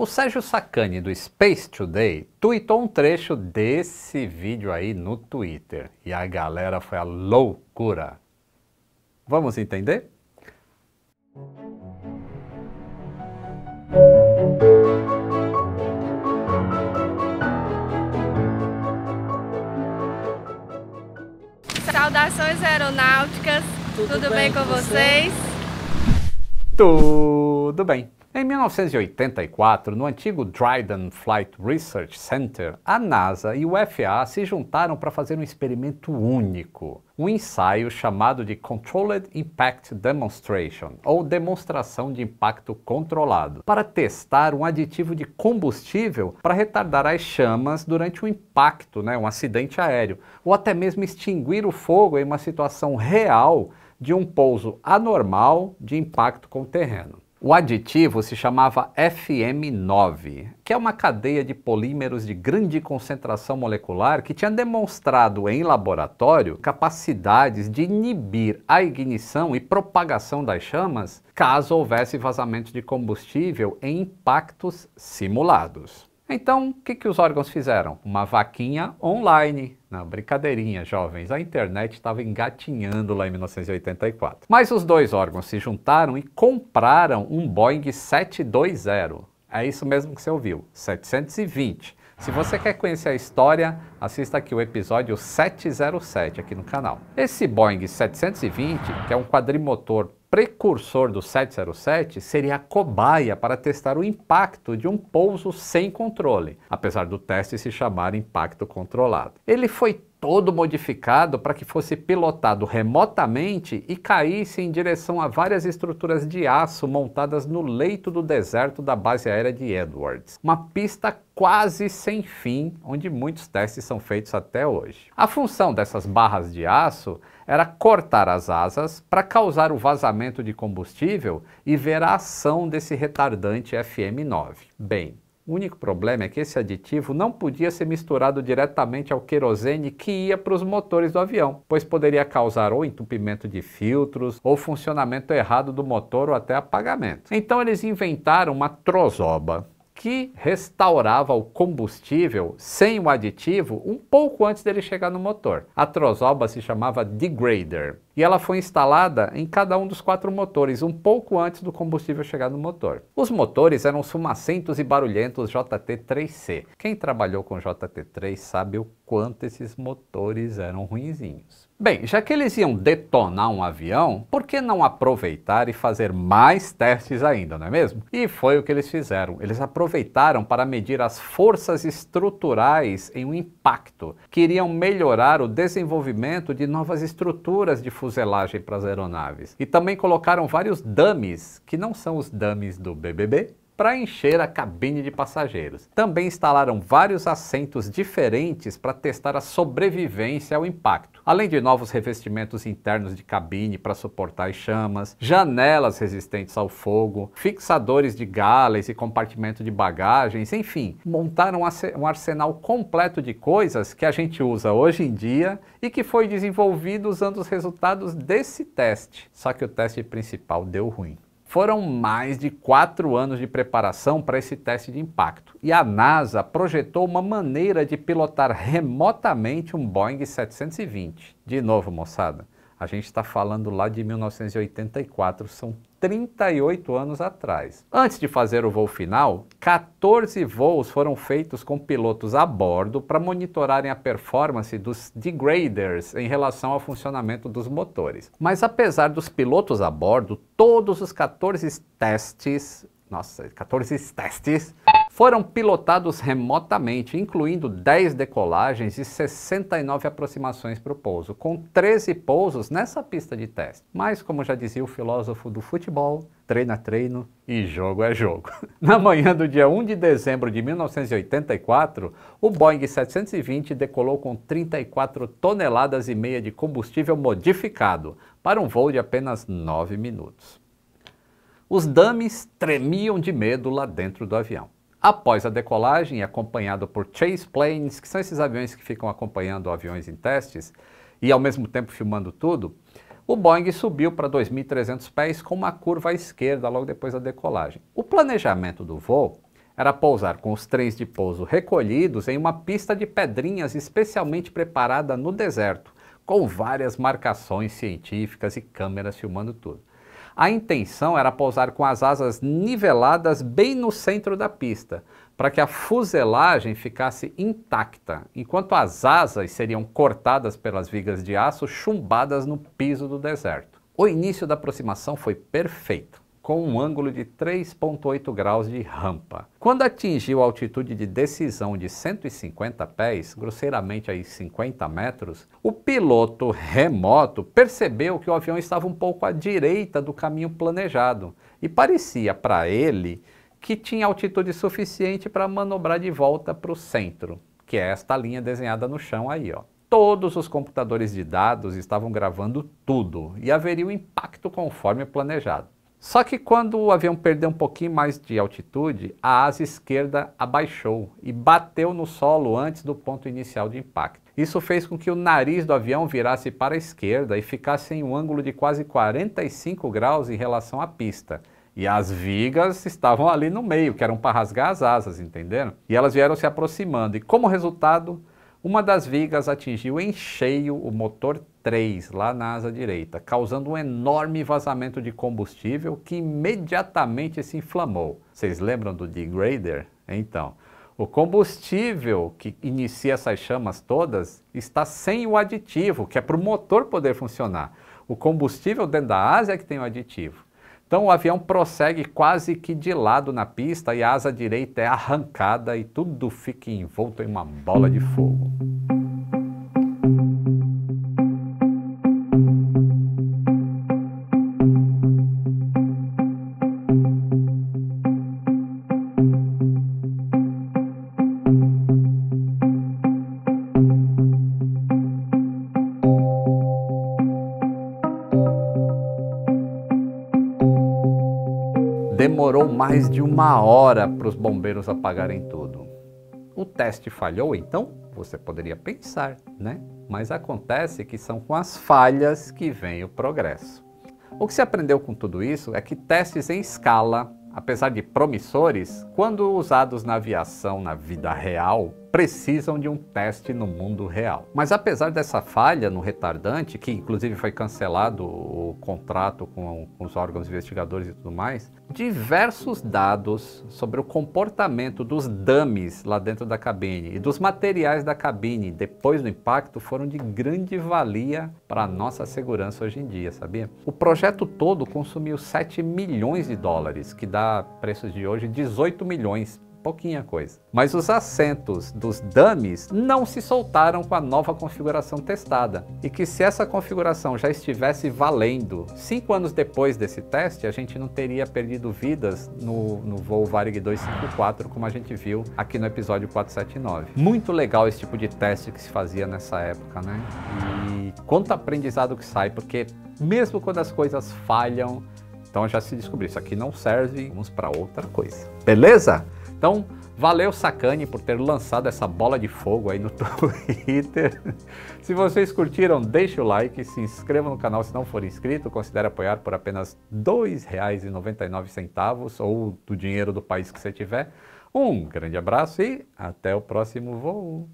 O Sérgio Sacani do Space Today tweetou um trecho desse vídeo aí no Twitter e a galera foi a loucura. Vamos entender? Saudações aeronáuticas, tudo bem com vocês? Tudo bem. Em 1984, no antigo Dryden Flight Research Center, a NASA e o FAA se juntaram para fazer um experimento único, um ensaio chamado de Controlled Impact Demonstration, ou demonstração de impacto controlado, para testar um aditivo de combustível para retardar as chamas durante um impacto, um acidente aéreo, ou até mesmo extinguir o fogo em uma situação real de um pouso anormal de impacto com o terreno. O aditivo se chamava FM9, que é uma cadeia de polímeros de grande concentração molecular que tinha demonstrado em laboratório capacidades de inibir a ignição e propagação das chamas caso houvesse vazamento de combustível em impactos simulados. Então, o que os órgãos fizeram? Uma vaquinha online. Não, brincadeirinha, jovens. A internet estava engatinhando lá em 1984. Mas os dois órgãos se juntaram e compraram um Boeing 720. É isso mesmo que você ouviu, 720. Se você quer conhecer a história, assista aqui o episódio 707 aqui no canal. Esse Boeing 720, que é um quadrimotor precursor do 707, seria a cobaia para testar o impacto de um pouso sem controle, apesar do teste se chamar impacto controlado. Ele foi todo modificado para que fosse pilotado remotamente e caísse em direção a várias estruturas de aço montadas no leito do deserto da base aérea de Edwards. Uma pista quase sem fim, onde muitos testes são feitos até hoje. A função dessas barras de aço era cortar as asas para causar o vazamento de combustível e ver a ação desse retardante FM9. Bem, o único problema é que esse aditivo não podia ser misturado diretamente ao querosene que ia para os motores do avião, pois poderia causar ou entupimento de filtros, ou funcionamento errado do motor, ou até apagamento. Então eles inventaram uma trozoba que restaurava o combustível sem o aditivo um pouco antes dele chegar no motor. A trozoba se chamava degrader e ela foi instalada em cada um dos 4 motores um pouco antes do combustível chegar no motor. Os motores eram os fumacentos e barulhentos JT3C. Quem trabalhou com JT3 sabe o quanto esses motores eram ruinzinhos. Bem, já que eles iam detonar um avião, por que não aproveitar e fazer mais testes ainda, não é mesmo? E foi o que eles fizeram. Eles aproveitaram para medir as forças estruturais em um impacto, que iriam melhorar o desenvolvimento de novas estruturas de fuselagem para as aeronaves. E também colocaram vários dummies, que não são os dummies do BBB, para encher a cabine de passageiros. Também instalaram vários assentos diferentes para testar a sobrevivência ao impacto, além de novos revestimentos internos de cabine para suportar as chamas, janelas resistentes ao fogo, fixadores de galleys e compartimento de bagagens, enfim, montaram um arsenal completo de coisas que a gente usa hoje em dia e que foi desenvolvido usando os resultados desse teste. Só que o teste principal deu ruim. Foram mais de 4 anos de preparação para esse teste de impacto e a NASA projetou uma maneira de pilotar remotamente um Boeing 720. De novo, moçada, a gente está falando lá de 1984, são 38 anos atrás. Antes de fazer o voo final, 14 voos foram feitos com pilotos a bordo para monitorarem a performance dos degraders em relação ao funcionamento dos motores. Mas apesar dos pilotos a bordo, todos os 14 testes foram pilotados remotamente, incluindo 10 decolagens e 69 aproximações para o pouso, com 13 pousos nessa pista de teste. Mas, como já dizia o filósofo do futebol, treino é treino e jogo é jogo. Na manhã do dia 1 de dezembro de 1984, o Boeing 720 decolou com 34 toneladas e meia de combustível modificado, para um voo de apenas 9 minutos. Os dummies tremiam de medo lá dentro do avião. Após a decolagem, acompanhado por chase planes, que são esses aviões que ficam acompanhando aviões em testes e ao mesmo tempo filmando tudo, o Boeing subiu para 2.300 pés com uma curva à esquerda logo depois da decolagem. O planejamento do voo era pousar com os trens de pouso recolhidos em uma pista de pedrinhas especialmente preparada no deserto, com várias marcações científicas e câmeras filmando tudo. A intenção era pousar com as asas niveladas bem no centro da pista, para que a fuselagem ficasse intacta, enquanto as asas seriam cortadas pelas vigas de aço chumbadas no piso do deserto. O início da aproximação foi perfeito, com um ângulo de 3,8 graus de rampa. Quando atingiu a altitude de decisão de 150 pés, grosseiramente aí 50 metros, o piloto remoto percebeu que o avião estava um pouco à direita do caminho planejado e parecia para ele que tinha altitude suficiente para manobrar de volta para o centro, que é esta linha desenhada no chão aí, ó. Todos os computadores de dados estavam gravando tudo e haveria um impacto conforme planejado. Só que quando o avião perdeu um pouquinho mais de altitude, a asa esquerda abaixou e bateu no solo antes do ponto inicial de impacto. Isso fez com que o nariz do avião virasse para a esquerda e ficasse em um ângulo de quase 45 graus em relação à pista. E as vigas estavam ali no meio, que eram para rasgar as asas, entenderam? E elas vieram se aproximando e, como resultado, uma das vigas atingiu em cheio o motor 3 lá na asa direita, causando um enorme vazamento de combustível que imediatamente se inflamou. Vocês lembram do degrader? Então, o combustível que inicia essas chamas todas está sem o aditivo, que é para o motor poder funcionar. O combustível dentro da asa é que tem o aditivo. Então o avião prossegue quase que de lado na pista e a asa direita é arrancada e tudo fica envolto em uma bola de fogo. Demorou mais de 1 hora para os bombeiros apagarem tudo. O teste falhou, então? Você poderia pensar, né? Mas acontece que são com as falhas que vem o progresso. O que se aprendeu com tudo isso é que testes em escala, apesar de promissores, quando usados na aviação na vida real, precisam de um teste no mundo real. Mas apesar dessa falha no retardante, que inclusive foi cancelado o contrato com os órgãos investigadores e tudo mais, diversos dados sobre o comportamento dos dummies lá dentro da cabine e dos materiais da cabine depois do impacto foram de grande valia para a nossa segurança hoje em dia, sabia? O projeto todo consumiu 7 milhões de dólares, que dá preços de hoje 18 milhões. Pouquinha coisa. Mas os assentos dos dummies não se soltaram com a nova configuração testada. E que se essa configuração já estivesse valendo 5 anos depois desse teste, a gente não teria perdido vidas no voo Varig 254, como a gente viu aqui no episódio 479. Muito legal esse tipo de teste que se fazia nessa época, né? E quanto aprendizado que sai, porque mesmo quando as coisas falham, então já se descobriu, isso aqui não serve, vamos para outra coisa. Beleza? Então, valeu Sacani por ter lançado essa bola de fogo aí no Twitter. Se vocês curtiram, deixe o like, se inscreva no canal se não for inscrito, considere apoiar por apenas R$ 2,99 ou do dinheiro do país que você tiver. Um grande abraço e até o próximo voo.